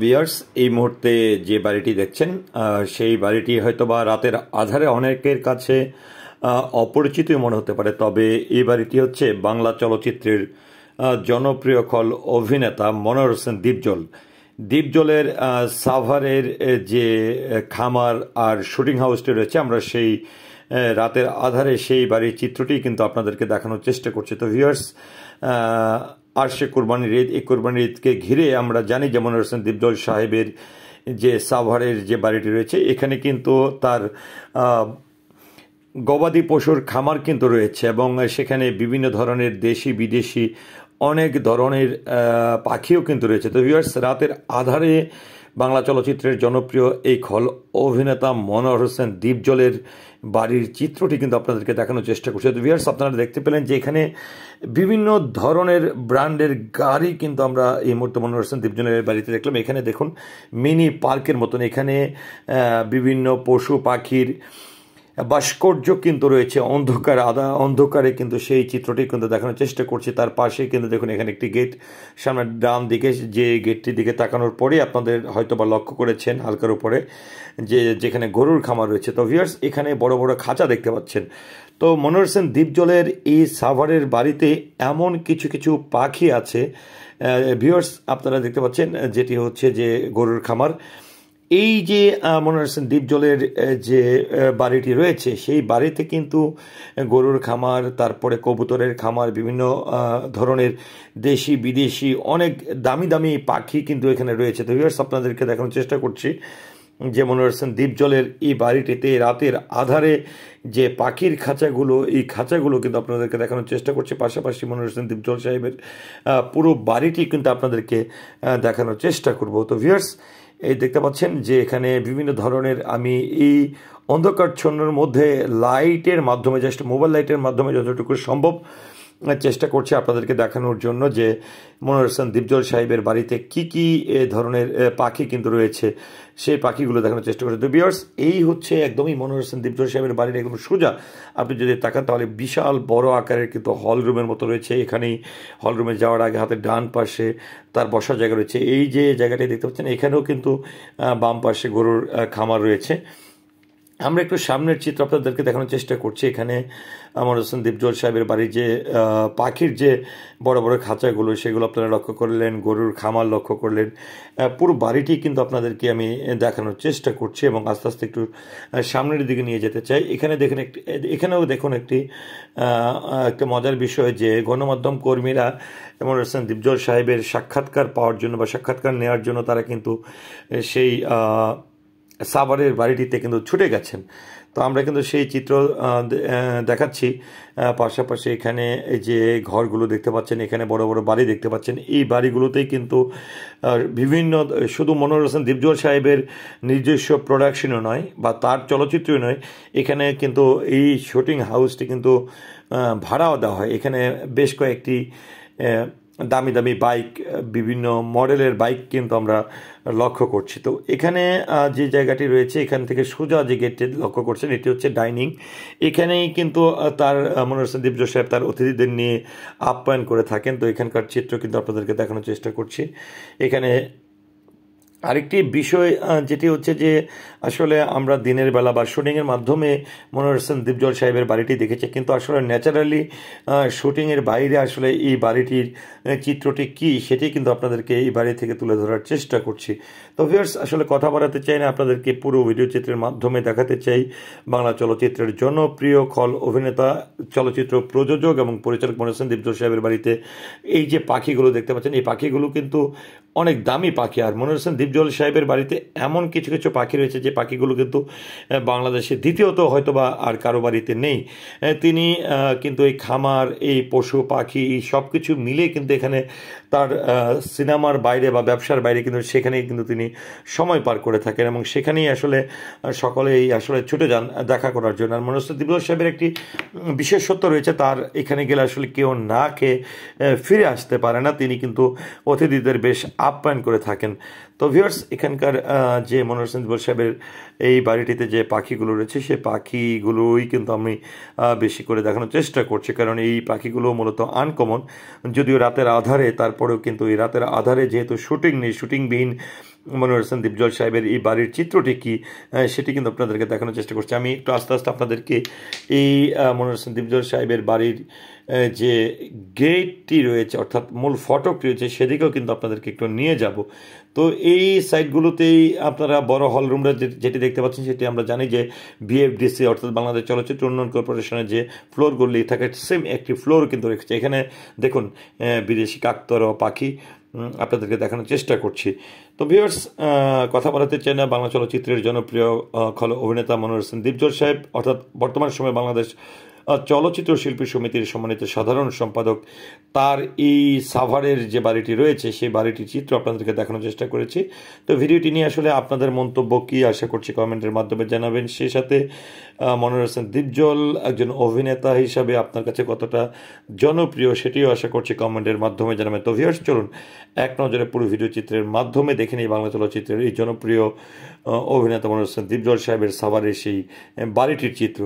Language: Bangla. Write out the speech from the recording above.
ভিউয়ার্স, এই মুহূর্তে যে বাড়িটি দেখছেন সেই বাড়িটি হয়তোবা রাতের আঁধারে অনেকের কাছে অপরিচিতই মনে হতে পারে, তবে এই বাড়িটি হচ্ছে বাংলা চলচ্চিত্রের জনপ্রিয় খল অভিনেতা মনোয়ার হোসেন দীপজল। দীপজলের সাভারের যে খামার আর শুটিং হাউসটি রয়েছে, আমরা সেই রাতের আধারে সেই বাড়ির চিত্রটি কিন্তু আপনাদেরকে দেখানোর চেষ্টা করছি। তো ভিউয়ার্স, আর সে কোরবানির ঈদ, এই কোরবানির ঈদকে ঘিরে আমরা জানি যে মনোয়ার হোসেন দীপজল সাহেবের যে সাভারের যে বাড়িটি রয়েছে, এখানে কিন্তু তার গবাদি পশুর খামার কিন্তু রয়েছে এবং সেখানে বিভিন্ন ধরনের দেশি বিদেশি অনেক ধরনের পাখিও কিন্তু রয়েছে। তো ভিউয়ার্স, রাতের আধারে বাংলা চলচ্চিত্রের জনপ্রিয় এই খল অভিনেতা মনোয়ার হোসেন দীপজলের বাড়ির চিত্রটি কিন্তু আপনাদেরকে দেখানোর চেষ্টা করছি। তো ভিউয়ার্স, আপনারা দেখতে পেলেন যে এখানে বিভিন্ন ধরনের ব্র্যান্ডের গাড়ি কিন্তু আমরা এই মুহূর্তে মনোয়ার হোসেন দীপজলের বাড়িতে দেখলাম। এখানে দেখুন মিনি পার্কের মতন এখানে বিভিন্ন পশু পাখির ভাস্কর্য কিন্তু রয়েছে অন্ধকারে কিন্তু সেই চিত্রটি কিন্তু দেখানোর চেষ্টা করছি। তার পাশে কিন্তু দেখুন এখানে একটি গেট, সামনে ডান দিকে যে গেটটির দিকে তাকানোর পরে আপনাদের হয়তো বা লক্ষ্য করেছেন হালকার উপরে যেখানে গরুর খামার রয়েছে। তো ভিউয়ার্স, এখানে বড় বড় খাঁচা দেখতে পাচ্ছেন। তো মনোয়ার হোসেন দীপজলের এই সাভারের বাড়িতে এমন কিছু কিছু পাখি আছে ভিউয়ার্স, আপনারা দেখতে পাচ্ছেন, যেটি হচ্ছে যে গরুর খামার। এই যে মনোয়ার হোসেন দীপজলের যে বাড়িটি রয়েছে, সেই বাড়িতে কিন্তু গরুর খামার, তারপরে কবুতরের খামার, বিভিন্ন ধরনের দেশি বিদেশি অনেক দামি দামি পাখি কিন্তু এখানে রয়েছে। তো ভিউয়ার্স, আপনাদেরকে দেখানোর চেষ্টা করছি যে মনোয়ার হোসেন দীপজলের এই বাড়িটিতে রাতের আধারে যে পাখির খাঁচাগুলো, এই খাঁচাগুলো কিন্তু আপনাদেরকে দেখানোর চেষ্টা করছি। পাশাপাশি মনোয়ার হোসেন দীপজল সাহেবের পুরো বাড়িটি কিন্তু আপনাদেরকে দেখানোর চেষ্টা করব। তো ভিউয়ার্স, এই দেখতে পাচ্ছেন যে এখানে বিভিন্ন ধরনের, আমি এই অন্ধকারচ্ছন্নের মধ্যে লাইটের মাধ্যমে, জাস্ট মোবাইল লাইটের মাধ্যমে যতটুকু সম্ভব চেষ্টা করছি আপনাদেরকে দেখানোর জন্য যে মনোয়ার হোসেন দীপজল সাহেবের বাড়িতে কি কি ধরনের পাখি কিন্তু রয়েছে, সেই পাখিগুলো দেখানোর চেষ্টা করছি। তো ভিউয়ার্স, এই হচ্ছে একদমই মনোয়ার হোসেন দীপজল সাহেবের বাড়ির একদম সোজা আপনি যদি তাকান তাহলে বিশাল বড় আকারের কিন্তু হল রুমের মতো রয়েছে। এখানেই হল রুমে যাওয়ার আগে হাতের ডান পাশে তার বসার জায়গা রয়েছে। এই যে জায়গাটি দেখতে পাচ্ছেন, এখানেও কিন্তু বাম পাশে গরুর খামার রয়েছে। আমরা একটু সামনের চিত্র আপনাদেরকে দেখানোর চেষ্টা করছি। এখানে মনোয়ার হোসেন দীপজল সাহেবের বাড়ির যে পাখির যে বড় বড় খাঁচাগুলো, সেগুলো আপনারা লক্ষ্য করলেন, গরুর খামার লক্ষ্য করলেন, পুরো বাড়িটি কিন্তু আপনাদেরকে আমি দেখানোর চেষ্টা করছি এবং আস্তে আস্তে একটু সামনের দিকে নিয়ে যেতে চাই। এখানেও দেখুন একটা মজার বিষয় যে গণমাধ্যম কর্মীরা মনোয়ার হোসেন দীপজল সাহেবের সাক্ষাৎকার পাওয়ার জন্য বা সাক্ষাৎকার নেওয়ার জন্য তারা কিন্তু সেই সাভারের বাড়িটিতে কিন্তু ছুটে গেছেন। তো আমরা কিন্তু সেই চিত্র দেখাচ্ছি। পাশাপাশি এখানে এই যে ঘরগুলো দেখতে পাচ্ছেন, এখানে বড় বড় বাড়ি দেখতে পাচ্ছেন। এই বাড়িগুলোতেই কিন্তু বিভিন্ন, শুধু মনোয়ার হোসেন দীপজল সাহেবের নিজস্ব প্রোডাকশনও নয় বা তার চলচ্চিত্রই নয়, এখানে কিন্তু এই শুটিং হাউসটি কিন্তু ভাড়াও দেওয়া হয়। এখানে বেশ কয়েকটি দামি দামি বাইক, বিভিন্ন মডেলের বাইক কিন্তু আমরা লক্ষ্য করছি। তো এখানে যে জায়গাটি রয়েছে, এখান থেকে সোজা যে গেটটি লক্ষ্য করছেন, এটি হচ্ছে ডাইনিং। এখানেই কিন্তু তার মনোয়ার হোসেন দীপজল সাহেব তার অতিথিদের নিয়ে আপ্যায়ন করে থাকেন। তো এখানকার চিত্র কিন্তু আপনাদেরকে দেখানোর চেষ্টা করছি। এখানে আরেকটি বিষয় যেটি হচ্ছে যে আসলে আমরা দিনের বেলা বা শুটিংয়ের মাধ্যমে মনোয়ার হোসেন দীপজল সাহেবের বাড়িটি দেখেছি, কিন্তু আসলে ন্যাচারালি শুটিংয়ের বাইরে আসলে এই বাড়িটির চিত্রটি কী সেটি কিন্তু আপনাদেরকে এই বাড়ি থেকে তুলে ধরার চেষ্টা করছি। তো ভিউয়ার্স, আসলে কথা বাড়াতে চাই না, আপনাদেরকে পুরো ভিডিও চিত্রের মাধ্যমে দেখাতে চাই বাংলা চলচ্চিত্রের জনপ্রিয় খল অভিনেতা, চলচ্চিত্র প্রযোজক এবং পরিচালক মনোয়ার হোসেন দীপজল সাহেবের বাড়িতে এই যে পাখিগুলো দেখতে পাচ্ছেন, এই পাখিগুলো কিন্তু অনেক দামি পাখি। আর মনোয়ার হোসেন দীপজল সাহেবের বাড়িতে এমন কিছু কিছু পাখি রয়েছে যে পাখিগুলো কিন্তু বাংলাদেশে দ্বিতীয়ত হয়তো বা আর কারো বাড়িতে নেই। তিনি কিন্তু এই খামার, এই পশু পাখি সব কিছু মিলে কিন্তু এখানে তার সিনেমার বাইরে বা ব্যবসার বাইরে কিন্তু সেখানেই কিন্তু তিনি সময় পার করে থাকেন এবং সেখানেই আসলে সকলেই আসলে ছুটে যান দেখা করার জন্য। আর মনোয়ার হোসেন দীপজল সাহেবের একটি বিশেষত্ব রয়েছে, তার এখানে গেলে আসলে কেউ না খেয়ে ফিরে আসতে পারে না, তিনি কিন্তু অতিথিদের বেশ আপ্যায়ন করে থাকেন। তো ভিউয়ার্স এখানকার যে মনোহর হোসেন দেবল সাহেবের এই বাড়িটিতে যে পাখিগুলো রয়েছে সেই পাখিগুলোই কিন্তু আমি বেশি করে দেখানোর চেষ্টা করছি, কারণ এই পাখিগুলো মূলত আনকমন, যদিও রাতের আধারে, তারপরেও কিন্তু এই রাতের আধারে যেহেতু শুটিং নেই, শুটিংবিহীন মনোহর হোসেন দেবজল সাহেবের এই বাড়ির চিত্রটি কি সেটি কিন্তু আপনাদেরকে দেখানোর চেষ্টা করছি। আমি একটু আস্তে আস্তে আপনাদেরকে এই মনোহর হোসেন দেবজল সাহেবের বাড়ির যে গেটটি রয়েছে অর্থাৎ মূল ফটক রয়েছে সেদিকেও কিন্তু আপনাদেরকে একটু নিয়ে যাব। তো এই সাইটগুলোতেই আপনারা বড় হল রুমরা যেটি দেখতে পাচ্ছেন সেটি আমরা জানি যে বিএফডিসি অর্থাৎ বাংলাদেশ চলচ্চিত্র উন্নয়ন কর্পোরেশনের যে ফ্লোরগুলি থাকে সেম একটি ফ্লোর কিন্তু রেখেছে। এখানে দেখুন বিদেশি কাকতাড়ুয়া পাখি আপনাদেরকে দেখানোর চেষ্টা করছি। তো ভিউয়ার্স কথা বলাতে চাই না, বাংলা চলচ্চিত্রের জনপ্রিয় খল অভিনেতা মনোহর হোসেন দেবজল সাহেব অর্থাৎ বর্তমান সময়ে বাংলাদেশ চলচ্চিত্র শিল্পী সমিতির সম্মানিত সাধারণ সম্পাদক, তার এই সাভারের যে বাড়িটি রয়েছে সেই বাড়িটির চিত্র আপনাদেরকে দেখানোর চেষ্টা করেছি। তো ভিডিওটি নিয়ে আসলে আপনাদের মন্তব্য কী আশা করছি কমেন্টের মাধ্যমে জানাবেন। সেই সাথে মনোহর হোসেন দেবজল একজন অভিনেতা হিসাবে আপনার কাছে কতটা জনপ্রিয় সেটিও আশা করছি কমেন্টের মাধ্যমে জানাবেন। তো ভিউয়ার্স চলুন এক নজরে পুরো ভিডিও চিত্রের মাধ্যমে দেখে নিই বাংলা চলচ্চিত্রের এই জনপ্রিয় অভিনেতা মনোহর হোসেন দেবজল সাহেবের সাভারের সেই বাড়িটির চিত্র।